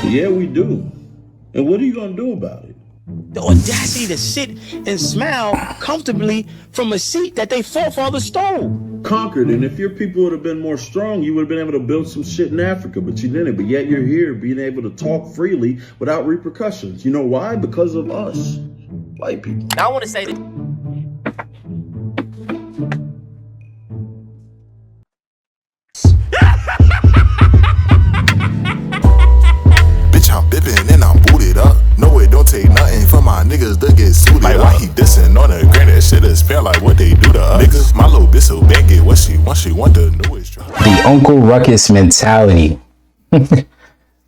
Yeah, we do. And what are you gonna do about it? The audacity to sit and smile comfortably from a seat that they forefathers stole. Conquered, and if your people would have been more strong, you would have been able to build some shit in Africa, but you didn't. But yet you're here being able to talk freely without repercussions. You know why? Because of us, white people. Now I want to say that I'm bipping and I'm booted up. No, it don't take nothing for my niggas to get suited like, why he dissing on the grain? That shit is spell like what they do to us. Niggas, my little bitch so bang it what she want the newest. The Uncle Ruckus mentality.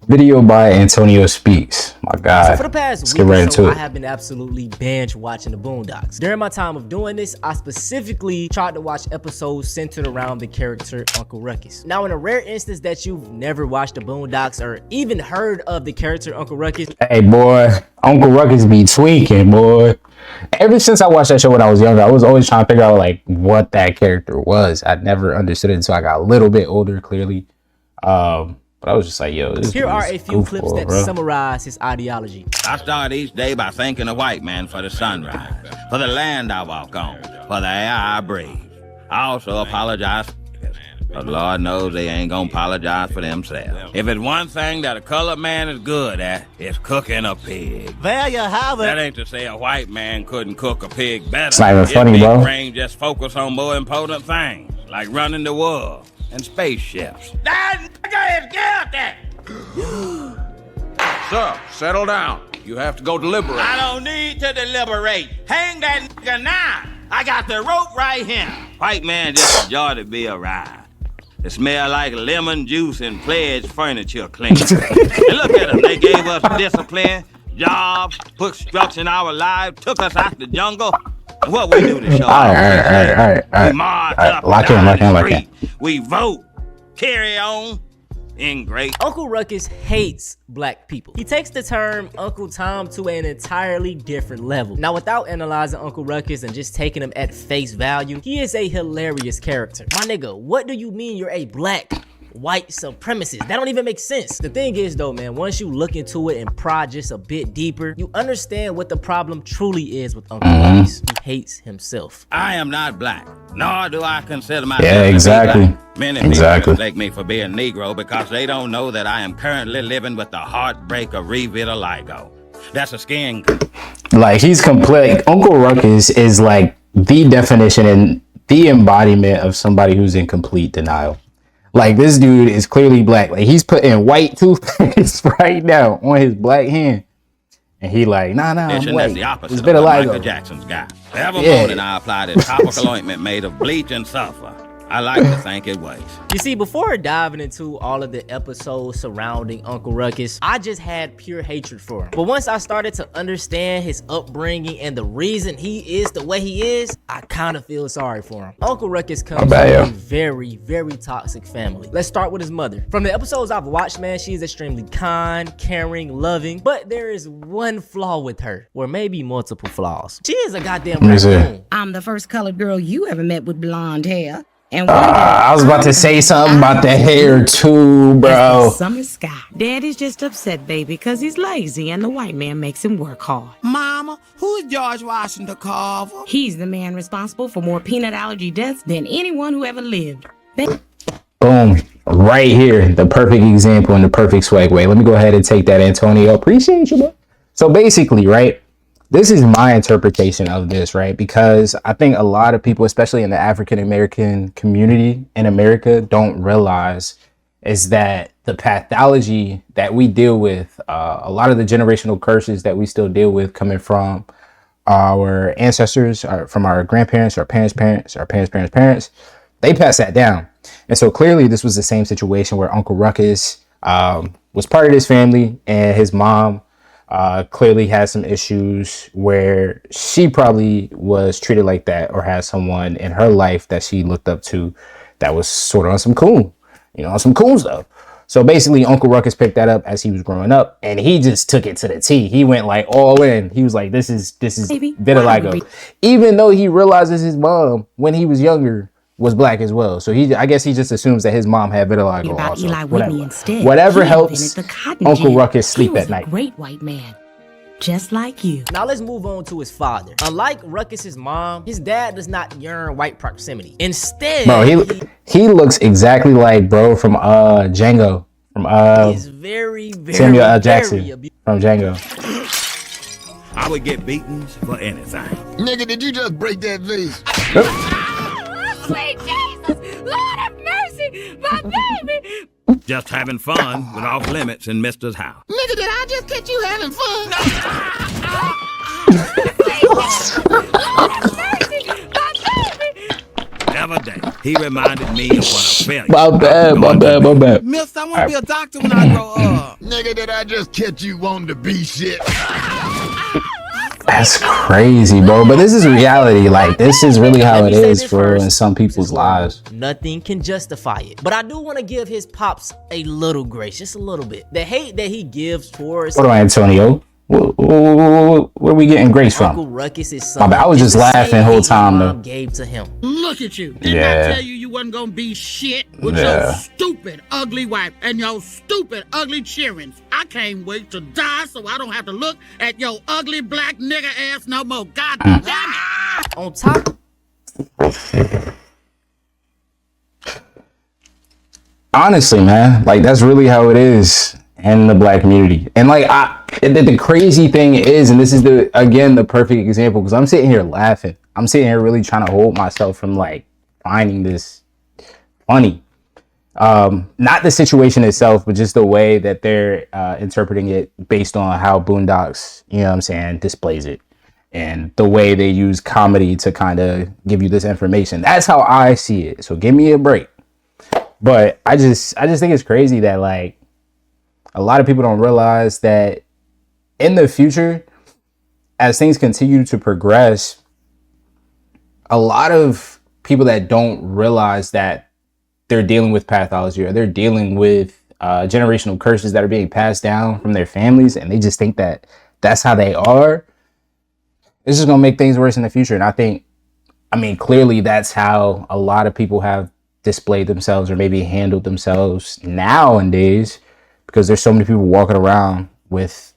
Video by Antonio Speaks. My God. So for the past week or so, I have been absolutely binge watching the Boondocks. During my time of doing this, I specifically tried to watch episodes centered around the character Uncle Ruckus. Now, in a rare instance that you've never watched the Boondocks or even heard of the character Uncle Ruckus, hey boy, Uncle Ruckus be tweaking, boy. Ever since I watched that show when I was younger, I was always trying to figure out like what that character was. I never understood it until I got a little bit older, clearly. But I was just like, yo, this here are a few clips that summarize his ideology. I start each day by thanking the white man for the sunrise, for the land I walk on, for the air I breathe. I also apologize, but Lord knows they ain't gonna apologize for themselves. If it's one thing that a colored man is good at, it's cooking a pig. There you have it. That ain't to say a white man couldn't cook a pig better. It's not even funny, bro. Brain just focus on more important things, like running the world and spaceships. That nigga is guilty! Sir, settle down. You have to go deliberate. I don't need to deliberate. Hang that nigga now. I got the rope right here. White man just a joy to be around. It smell like lemon juice and pledge furniture clean. And look at them. They gave us discipline, jobs, put structure in our lives, took us out the jungle. What we do to show all right. We march up lock in. We vote, carry on, in great. Uncle Ruckus hates black people. He takes the term Uncle Tom to an entirely different level. Now, without analyzing Uncle Ruckus and just taking him at face value, he is a hilarious character. My nigga, what do you mean you're a black white supremacist? That don't even make sense. The thing is though, man, once you look into it and prod just a bit deeper, you understand what the problem truly is with Uncle Ruckus. He hates himself. I am not black, nor do I consider myself exactly. Many people mistake me for being Negro because they don't know that I am currently living with the heartbreak of revitiligo. That's a skin. Like, he's complete. Uncle Ruckus is like the definition and the embodiment of somebody who's in complete denial. Like, this dude is clearly black. Like, he's putting white toothpaste right now on his black hand. And he like, nah, I'm white. That's the opposite of what Michael Jackson's got. Every morning I apply this topical ointment made of bleach and sulfur. I like to think it works. You see, before diving into all of the episodes surrounding Uncle Ruckus, I just had pure hatred for him. But once I started to understand his upbringing and the reason he is the way he is, I kind of feel sorry for him. Uncle Ruckus comes from a very, very toxic family. Let's start with his mother. From the episodes I've watched, man, she is extremely kind, caring, loving, but there is one flaw with her, or maybe multiple flaws. She is a goddamn raccoon. I'm the first colored girl you ever met with blonde hair. And I was about to say something about the hair too, bro. Summer sky. Daddy's just upset, baby, because he's lazy and the white man makes him work hard. Mama, who's George Washington Carver? He's the man responsible for more peanut allergy deaths than anyone who ever lived. Boom. Right here. The perfect example in the perfect swag way. Let me go ahead and take that, Antonio. Appreciate you, bro. So basically, right? This is my interpretation of this, right? Because I think a lot of people, especially in the African-American community in America, don't realize is that the pathology that we deal with, a lot of the generational curses that we still deal with coming from our ancestors, from our grandparents, our parents' parents, they pass that down. And so clearly this was the same situation where Uncle Ruckus was part of this family, and his mom clearly has some issues where she probably was treated like that or had someone in her life that she looked up to that was sort of on some cool, on some cool stuff. So basically Uncle Ruckus picked that up as he was growing up, and he just took it to the T. He went like all in. He was like, this is vitiligo. Even though he realizes his mom when he was younger was black as well. So I guess he just assumes that his mom had vitiligo About also. Eli Whitney instead. Whatever He helps invented the cotton Uncle gin. Ruckus sleep He was at night. a great white man, just like you. Now let's move on to his father. Unlike Ruckus's mom, his dad does not yearn white proximity. Instead, Bro, he looks exactly like bro from Django. From he's very Samuel L. Jackson very from Django. I would get beaten for anything. Nigga, did you just break that vase? Sweet Jesus! Lord have mercy! My baby! Just having fun with off limits in Mister's house. Nigga, did I just catch you having fun? Lord have mercy! My baby! Never day. He reminded me of what a failure. My bad. Mister, I want to be a doctor when I grow up. Nigga, did I just catch you wanting to be shit? That's crazy, bro. But this is reality. Like, this is really how it is for in some people's lives. Nothing can justify it. But I do want to give his pops a little grace, just a little bit. The hate that he gives towards What do I, Antonio? Where are we getting grace from? Uncle Ruckus's son. My bad, I was just laughing the whole time, though. Gave to him. Look at you. Didn't I tell you wasn't gonna be shit with your stupid, ugly wife and your stupid, ugly cheerings? I can't wait to die so I don't have to look at your ugly black nigger ass no more. God damn it. On top. Honestly, man, like that's really how it is in the black community. And like the crazy thing is, and this is the perfect example, because I'm sitting here laughing. I'm sitting here really trying to hold myself from like finding this funny. Not the situation itself, but just the way that they're interpreting it based on how Boondocks, you know what I'm saying, displays it. And the way they use comedy to kind of give you this information. That's how I see it. So give me a break. But I just think it's crazy that like a lot of people don't realize that in the future, as things continue to progress, a lot of people that don't realize that they're dealing with pathology or they're dealing with generational curses that are being passed down from their families, and they just think that that's how they are, it's just going to make things worse in the future. And I mean, clearly that's how a lot of people have displayed themselves or maybe handled themselves nowadays, because there's so many people walking around with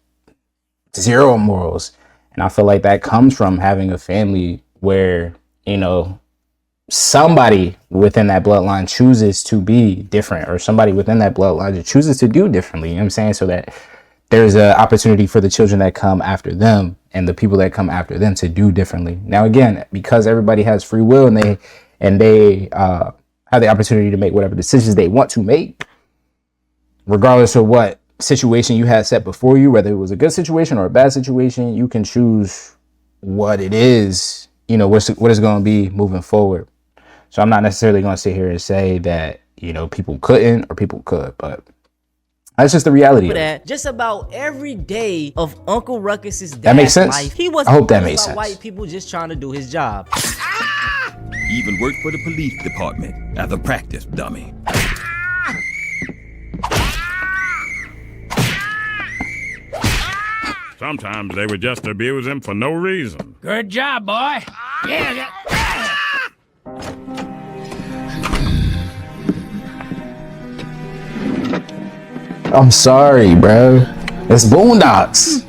zero morals. And I feel like that comes from having a family where, you know, somebody within that bloodline chooses to be different, or somebody within that bloodline chooses to do differently. You know what I'm saying? So that there's an opportunity for the children that come after them and the people that come after them to do differently. Now, again, because everybody has free will and they have the opportunity to make whatever decisions they want to make, regardless of what situation you had set before you, whether it was a good situation or a bad situation, you can choose what it is, you know, what it's going to be moving forward. So I'm not necessarily going to sit here and say that, you know, people couldn't or people could, but that's just the reality. That just about every day of Uncle Ruckus's dad's that makes sense. life, he was I hope that makes sense. White people just trying to do his job. He even worked for the police department as a practice dummy. Sometimes they would just abuse him for no reason. Good job, boy. Yeah. I'm sorry, bro. It's Boondocks.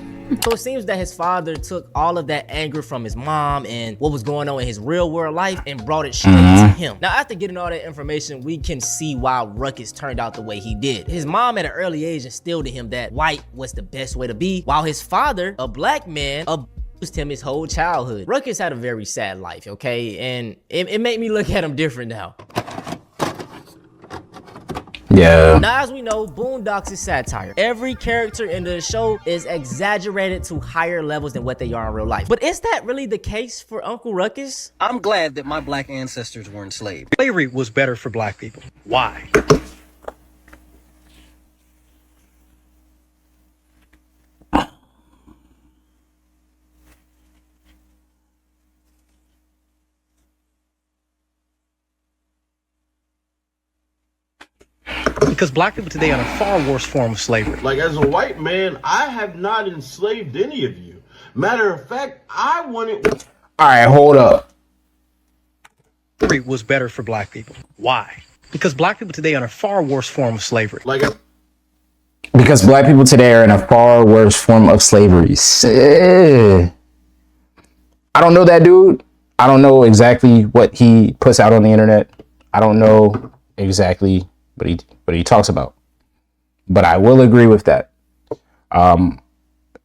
So it seems that his father took all of that anger from his mom and what was going on in his real world life and brought it straight to him. Now, after getting all that information, we can see why Ruckus turned out the way he did. His mom at an early age instilled in him that white was the best way to be, while his father, a black man, abused him his whole childhood. Ruckus had a very sad life, okay? And it made me look at him different now. Yeah. Now, as we know, Boondocks is satire. Every character in the show is exaggerated to higher levels than what they are in real life. But is that really the case for Uncle Ruckus? I'm glad that my black ancestors were enslaved. Slavery was better for black people. Why? Because black people today are in a far worse form of slavery. Like, as a white man, I have not enslaved any of you. Matter of fact, I wanted... All right, hold up. Slavery was better for black people. Why? Because black people today are in a far worse form of slavery. Because black people today are in a far worse form of slavery. I don't know that dude. I don't know exactly what he puts out on the internet. I don't know exactly what he talks about. But I will agree with that. I'm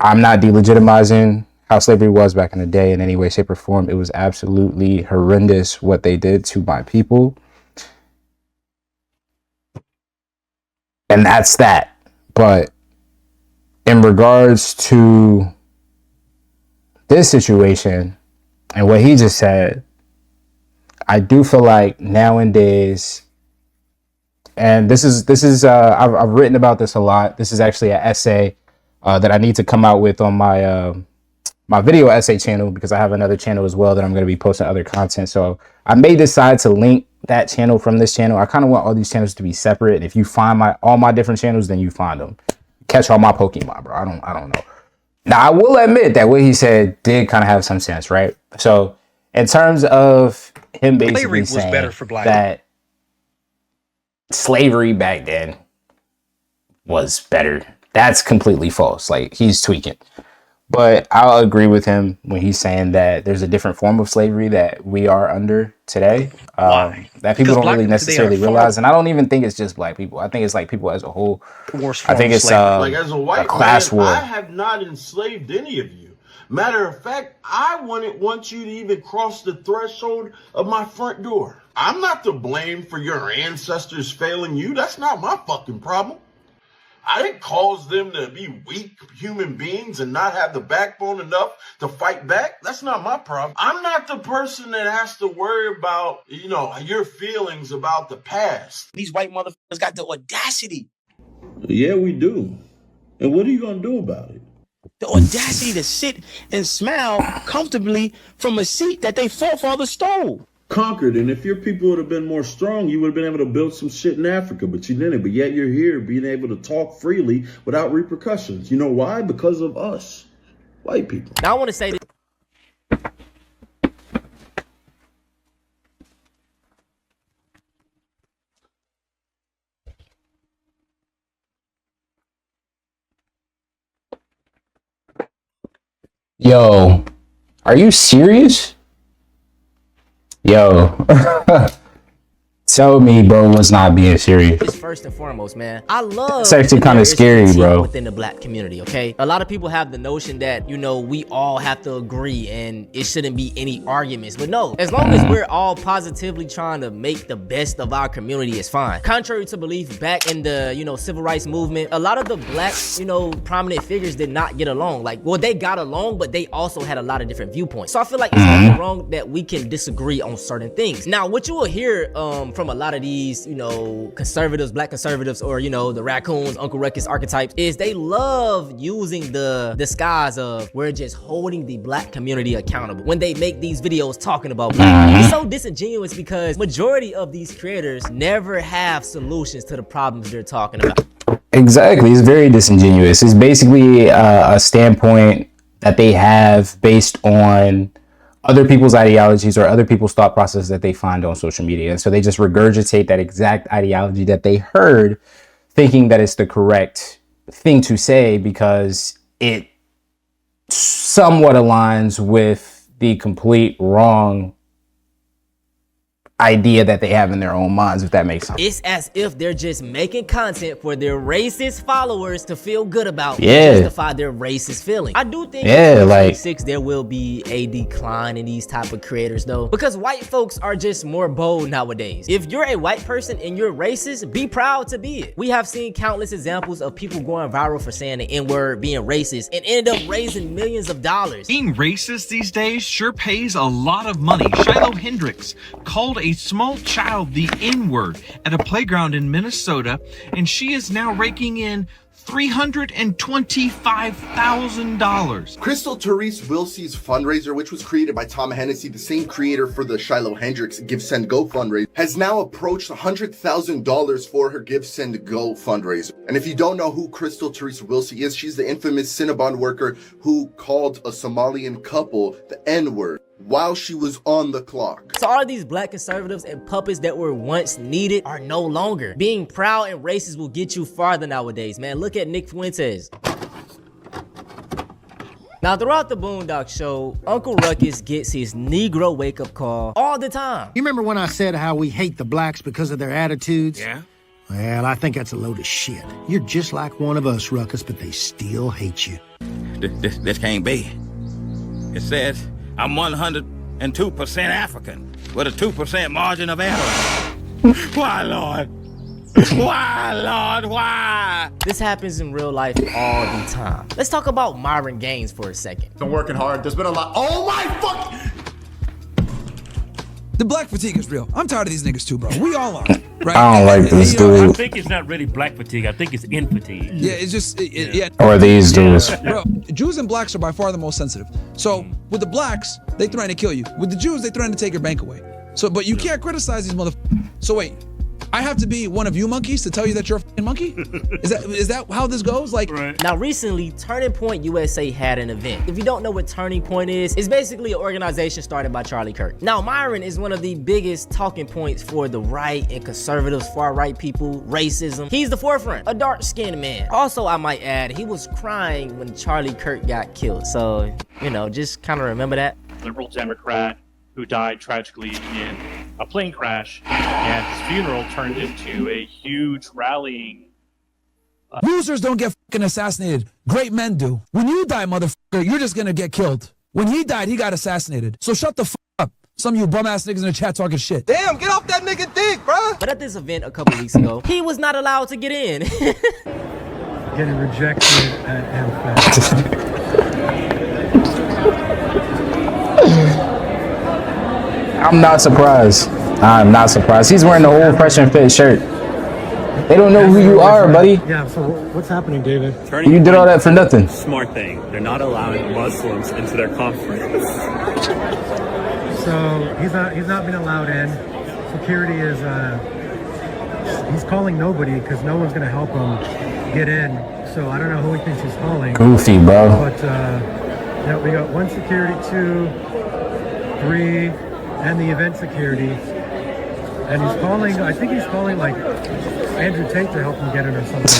not delegitimizing how slavery was back in the day in any way, shape, or form. It was absolutely horrendous what they did to my people. And that's that. But in regards to this situation and what he just said, I do feel like nowadays, and this is I've written about this a lot. This is actually an essay that I need to come out with on my my video essay channel, because I have another channel as well that I'm going to be posting other content. So I may decide to link that channel from this channel. I kind of want all these channels to be separate. And if you find all my different channels, then you find them. Catch all my Pokemon, bro. I don't know. Now I will admit that what he said did kind of have some sense, right? So in terms of him basically saying better for black that slavery back then was better, that's completely false. Like, he's tweaking. But I'll agree with him when he's saying that there's a different form of slavery that we are under today, that people don't really necessarily realize. And I don't even think it's just black people. I think it's like people as a whole. I think it's like, as a white class man, war. I have not enslaved any of you. Matter of fact, I wouldn't want you to even cross the threshold of my front door. I'm not to blame for your ancestors failing you. That's not my fucking problem. I didn't cause them to be weak human beings and not have the backbone enough to fight back. That's not my problem. I'm not the person that has to worry about, your feelings about the past. These white motherfuckers got the audacity. Yeah, we do. And what are you going to do about it? The audacity to sit and smile comfortably from a seat that they forefathers stole. Conquered, and if your people would have been more strong, you would have been able to build some shit in Africa, but you didn't. But yet you're here being able to talk freely without repercussions. You know why? Because of us, white people. Now I want to say this. Yo, are you serious? Yo, tell me, bro, was not being serious. First and foremost, man, I love. It's actually kind of scary, bro. Within the black community, okay, a lot of people have the notion that we all have to agree and it shouldn't be any arguments. But no, as long as we're all positively trying to make the best of our community, it's fine. Contrary to belief, back in the civil rights movement, a lot of the black prominent figures did not get along. Like, well, they got along, but they also had a lot of different viewpoints. So I feel like it's nothing wrong that we can disagree on certain things. Now, what you will hear from a lot of these conservatives, black conservatives, or the raccoons, Uncle Ruckus archetypes, is they love using the disguise of we're just holding the black community accountable when they make these videos talking about black. It's so disingenuous because majority of these creators never have solutions to the problems they're talking about. Exactly, it's very disingenuous. It's basically a standpoint that they have based on other people's ideologies or other people's thought process that they find on social media. And so they just regurgitate that exact ideology that they heard, thinking that it's the correct thing to say because it somewhat aligns with the complete wrong idea that they have in their own minds, if that makes sense. It's as if they're just making content for their racist followers to feel good about, justify their racist feelings. I do think in 2026 there will be a decline in these type of creators though, because white folks are just more bold nowadays. If you're a white person and you're racist, be proud to be it. We have seen countless examples of people going viral for saying the N-word, being racist, and ended up raising millions of dollars. Being racist these days sure pays a lot of money. Shiloh Hendricks called a small child the N-word at a playground in Minnesota, and she is now raking in $325,000. Crystal Therese Wilsey's fundraiser, which was created by Tom Hennessy, the same creator for the Shiloh Hendrix Give Send Go fundraiser, has now approached $100,000 for her Give Send Go fundraiser. And if you don't know who Crystal Therese Wilsey is, she's the infamous Cinnabon worker who called a Somalian couple the N-word while she was on the clock. So all of these black conservatives and puppets that were once needed are no longer. Being proud and racist will get you farther nowadays, man. Look at Nick Fuentes. Now, throughout the Boondock Show, Uncle Ruckus gets his Negro wake-up call all the time. You remember when I said how we hate the blacks because of their attitudes? Yeah? Well, I think that's a load of shit. You're just like one of us, Ruckus, but they still hate you. This can't be. It says I'm 102% African with a 2% margin of error. Why, Lord? Why, Lord? Why? This happens in real life all the time. Let's talk about Myron Gaines for a second. Been working hard. There's been a lot. Oh my fuck! The black fatigue is real. I'm tired of these niggas too, bro. We all are. Right? I don't like this dude. I think it's not really black fatigue. I think it's in fatigue. Yeah, it's just, yeah. Or these dudes. Bro, Jews and blacks are by far the most sensitive. So with the blacks, they threaten to kill you. With the Jews, they threaten to take your bank away. So, but you can't criticize these motherfuckers. So wait, I have to be one of you monkeys to tell you that you're a fucking monkey? Is that how this goes? Like, Now recently, Turning Point USA had an event. If you don't know what Turning Point is, it's basically an organization started by Charlie Kirk. Now Myron is one of the biggest talking points for the right and conservatives, far right people, racism. He's the forefront, a dark-skinned man. Also, I might add, he was crying when Charlie Kirk got killed. So, you know, just kind of remember that. Liberal Democrat who died tragically in a plane crash, and his funeral turned into a huge rallying. Losers don't get fucking assassinated. Great men do. When you die, motherfucker, you're just gonna get killed. When he died, he got assassinated. So shut the fuck up. Some of you bum-ass niggas in the chat talking shit. Damn, get off that nigga dick, bruh! But at this event a couple weeks ago, he was not allowed to get in. Getting rejected at Hellfest. I'm not surprised. I'm not surprised. He's wearing the whole Fresh and Fit shirt. They don't know who you are, buddy. Yeah, so what's happening, David? You did all that for nothing. Smart thing. They're not allowing Muslims into their conference. So he's not been allowed in. Security is he's calling nobody because no one's gonna help him get in. So I don't know who he thinks he's calling. Goofy, bro. But yeah, we got 1 security, 2, 3, and the event security. And he's calling, I think he's calling like Andrew Tate to help him get in or something.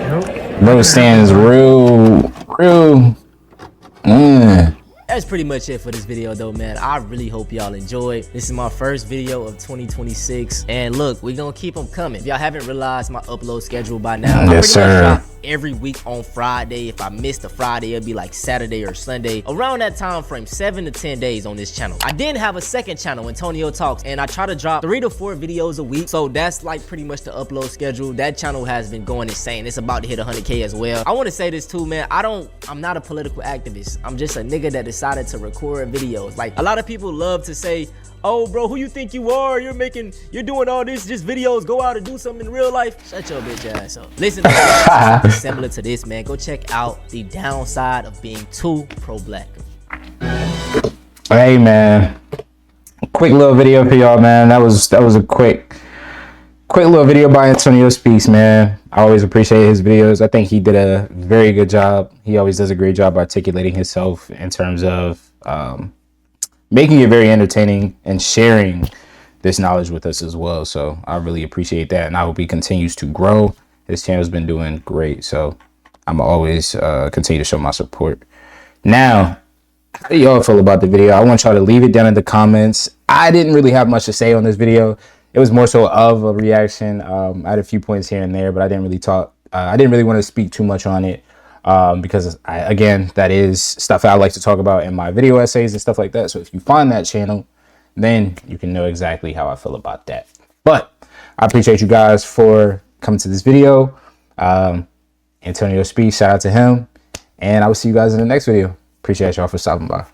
Nope. Bro stands real. That's pretty much it for this video though, man. I really hope y'all enjoyed. This is my first video of 2026. And look, we're gonna keep them coming. If y'all haven't realized my upload schedule by now, yes, sir. Every week on Friday. If I missed a Friday, it'll be like Saturday or Sunday. Around that time frame, 7 to 10 days on this channel. I did have a second channel, Antonio Talks, and I try to drop 3 to 4 videos a week. So that's like pretty much the upload schedule. That channel has been going insane. It's about to hit 100K as well. I want to say this too, man. I'm not a political activist. I'm just a nigga that decided to record videos. Like, a lot of people love to say, oh bro, who you think you are? You're doing all this just videos, go out and do something in real life. Shut your bitch ass up. Listen to similar to this, man. Go check out the downside of being too pro-black. Hey man, quick little video for y'all, man. That was a quick little video by Antonio Speaks, man. I always appreciate his videos. I think he did a very good job. He always does a great job articulating himself in terms of making it very entertaining and sharing this knowledge with us as well. So I really appreciate that, and I hope he continues to grow. His channel's been doing great, so I'm always continue to show my support. Now, how do y'all feel about the video? I want y'all to leave it down in the comments. I didn't really have much to say on this video. It was more so of a reaction. I had a few points here and there, but I didn't really talk. I didn't really want to speak too much on it because, again, that is stuff I like to talk about in my video essays and stuff like that. So if you find that channel, then you can know exactly how I feel about that. But I appreciate you guys for coming to this video. Antonio Speaks, shout out to him. And I will see you guys in the next video. Appreciate y'all for stopping by.